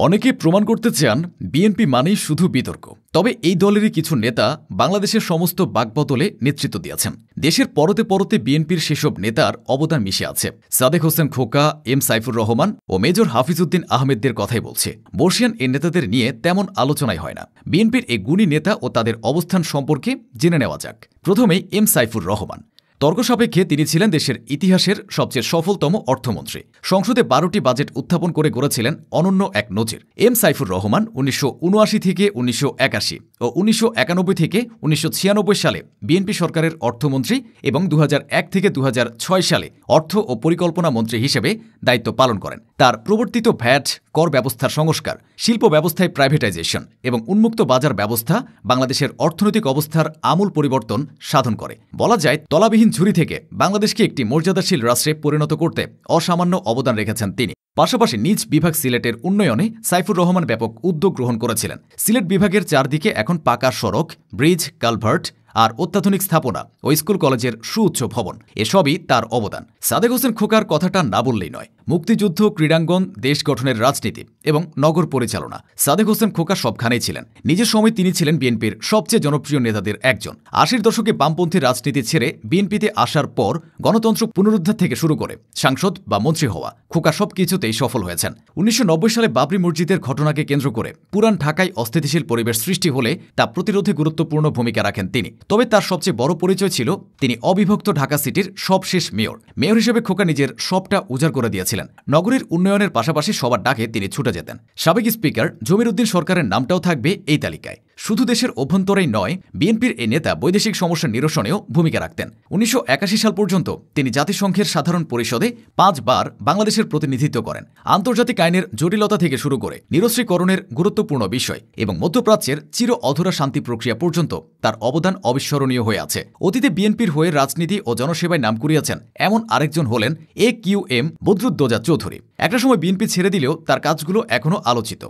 অনেকে প্রমাণ করতে চান বিএনপি মানেই শুধু বিতর্ক। তবে এই দলেরই কিছু নেতা বাংলাদেশের সমস্ত বাকবদলে নেতৃত্ব দিয়েছেন। দেশের পরতে পরতে বিএনপির সেসব নেতার অবদান মিশে আছে। সাদেক হোসেন খোকা, এম সাইফুর রহমান ও মেজর হাফিজউদ্দিন আহমেদদের কথাই বলছে। বর্ষিয়ান এই নেতাদের নিয়ে তেমন আলোচনাই হয় না। বিএনপির এই গুণী নেতা ও তাদের অবস্থান সম্পর্কে জেনে নেওয়া যাক। প্রথমেই এম সাইফুর রহমান। তর্ক সাপেক্ষে তিনি ছিলেন দেশের ইতিহাসের সবচেয়ে সফলতম অর্থমন্ত্রী। সংসদে ১২টি বাজেট উত্থাপন করে গড়েছিলেন অনন্য এক নজির। এম সাইফুর রহমান ১৯৭৯ থেকে ১৯৮১ ও ১৯৯১ থেকে ১৯৯৬ সালে বিএনপি সরকারের অর্থমন্ত্রী এবং ২০০১ থেকে ২০০৬ সালে অর্থ ও পরিকল্পনা মন্ত্রী হিসেবে দায়িত্ব পালন করেন। তার প্রবর্তিত ভ্যাট, কর ব্যবস্থার সংস্কার, শিল্প ব্যবস্থায় প্রাইভেটাইজেশন এবং উন্মুক্ত বাজার ব্যবস্থা বাংলাদেশের অর্থনৈতিক অবস্থার আমূল পরিবর্তন সাধন করে। বলা যায়, তলাবিহীন ঝুড়ি থেকে বাংলাদেশকে একটি মর্যাদাশীল রাষ্ট্রে পরিণত করতে অসামান্য অবদান রেখেছেন তিনি। পাশাপাশি নিজ বিভাগ সিলেটের উন্নয়নে সাইফুর রহমান ব্যাপক উদ্যোগ গ্রহণ করেছিলেন। সিলেট বিভাগের চারদিকে এখন পাকা সড়ক, ব্রিজ, কালভার্ট আর অত্যাধুনিক স্থাপনা ও স্কুল কলেজের সুউচ্চ ভবন, এসবই তার অবদান। সাদেক হোসেন খোকার কথাটা না বললেই নয়। মুক্তিযুদ্ধ, ক্রীড়াঙ্গন, দেশ গঠনের রাজনীতি এবং নগর পরিচালনা, সাদেক হোসেন খোকা সবখানেই ছিলেন। নিজের সময় তিনি ছিলেন বিএনপির সবচেয়ে জনপ্রিয় নেতাদের একজন। ৮০ দশকে বামপন্থী রাজনীতি ছেড়ে বিএনপিতে আসার পর গণতন্ত্র পুনরুদ্ধার থেকে শুরু করে সাংসদ বা মন্ত্রী হওয়া, খোকা সবকিছুতেই সফল হয়েছেন। ১৯৯০ সালে বাবরি মসজিদের ঘটনাকে কেন্দ্র করে পুরান ঢাকায় অস্থিতিশীল পরিবেশ সৃষ্টি হলে তা প্রতিরোধে গুরুত্বপূর্ণ ভূমিকা রাখেন তিনি। তবে তার সবচেয়ে বড় পরিচয় ছিল তিনি অবিভক্ত ঢাকা সিটির সবশেষ মেয়র। মেয়র হিসেবে খোকা নিজের সবটা উজাড় করে দিয়েছিলেন। নগরীর উন্নয়নের পাশাপাশি সবার ডাকে তিনি ছুটে যেতেন। সাবেক স্পিকার জমির উদ্দিন সরকারের নামটাও থাকবে এই তালিকায়। শুধু দেশের অভ্যন্তরেই নয়, বিএনপির এই নেতা বৈদেশিক সমস্যা নিরসনেও ভূমিকা রাখতেন। ১৯৮১ সাল পর্যন্ত তিনি জাতিসংঘের সাধারণ পরিষদে ৫ বার বাংলাদেশের প্রতিনিধিত্ব করেন। আন্তর্জাতিক আইনের জটিলতা থেকে শুরু করে নিরস্ত্রীকরণের গুরুত্বপূর্ণ বিষয় এবং মধ্যপ্রাচ্যের চির অধরা শান্তি প্রক্রিয়া পর্যন্ত তার অবদান অবিস্মরণীয় হয়ে আছে। অতীতে বিএনপির হয়ে রাজনীতি ও জনসেবায় নাম কুড়িয়েছেন এমন আরেকজন হলেন AQM বদরুদ্দোজা চৌধুরী। একটা সময় বিএনপি ছেড়ে দিলেও তার কাজগুলো এখনও আলোচিত।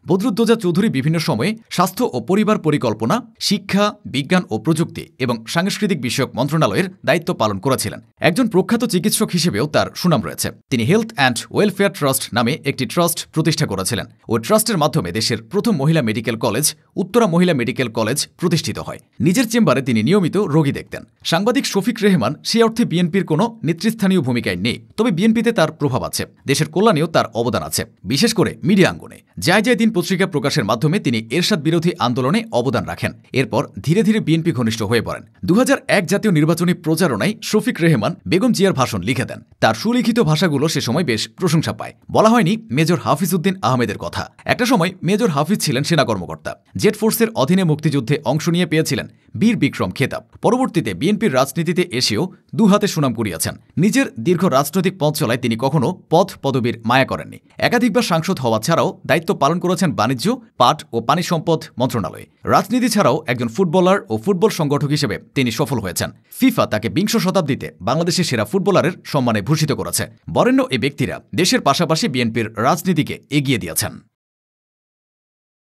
বদরুদ্দোজা চৌধুরী বিভিন্ন সময়ে স্বাস্থ্য ও পরিবার পরিকল্পনা, শিক্ষা, বিজ্ঞান ও প্রযুক্তি এবং সাংস্কৃতিক বিষয়ক মন্ত্রণালয়ের দায়িত্ব পালন করেছিলেন। একজন প্রখ্যাত চিকিৎসক হিসেবেও তার সুনাম রয়েছে। তিনি হেলথ অ্যান্ড ওয়েলফেয়ার ট্রাস্ট নামে একটি ট্রাস্ট প্রতিষ্ঠা করেছিলেন। ওই ট্রাস্টের মাধ্যমে দেশের প্রথম মহিলা মেডিকেল কলেজ, উত্তরা মহিলা মেডিকেল কলেজ প্রতিষ্ঠিত হয়। নিজের চেম্বারে তিনি নিয়মিত রোগী দেখতেন। সাংবাদিক শফিক রেহমান সে অর্থে বিএনপির কোনো নেতৃস্থানীয় ভূমিকায় নেই, তবে বিএনপিতে তার প্রভাব আছে। দেশের কল্যাণেও তার অবদান আছে, বিশেষ করে মিডিয়া অঙ্গনে। যায় যায় দিন পত্রিকা প্রকাশের মাধ্যমে তিনি এরশাদ বিরোধী আন্দোলনে অবদান রাখেন। এরপর ধীরে ধীরে বিএনপি ঘনিষ্ঠ হয়ে পড়েন। ২০০১ জাতীয় নির্বাচনী প্রচারণায় শফিক রেহমান বেগম জিয়ার ভাষণ লিখে দেন। তার সুলিখিত ভাষাগুলো সে সময় বেশ প্রশংসা পায়। বলা হয়নি মেজর হাফিজউদ্দিন আহমেদের কথা। একটা সময় মেজর হাফিজ ছিলেন সেনা কর্মকর্তা। জেড ফোর্সের অধীনে মুক্তিযুদ্ধে অংশ নিয়ে পেয়েছিলেন বীর বিক্রম খেতাব। পরবর্তীতে বিএনপির রাজনীতিতে এসেও দুহাতে সুনাম কুড়িয়েছেন। নিজের দীর্ঘ রাজনৈতিক পথ চলায় তিনি কখনো পদ পদবীর মায়া করেননি। একাধিকবার সাংসদ হওয়া ছাড়াও দায়িত্ব পালন করেছেন বাণিজ্য, পাট ও পানি সম্পদ মন্ত্রণালয়ে। রাজনীতি ছাড়াও একজন ফুটবলার ও ফুটবল সংগঠক হিসেবে তিনি সফল হয়েছেন। ফিফা তাকে বিংশ শতাব্দীতে বাংলাদেশের সেরা ফুটবলারের সম্মানে ভূষিত করেছে। বরেণ্য এই ব্যক্তিরা দেশের পাশাপাশি বিএনপির রাজনীতিকে এগিয়ে দিয়েছেন।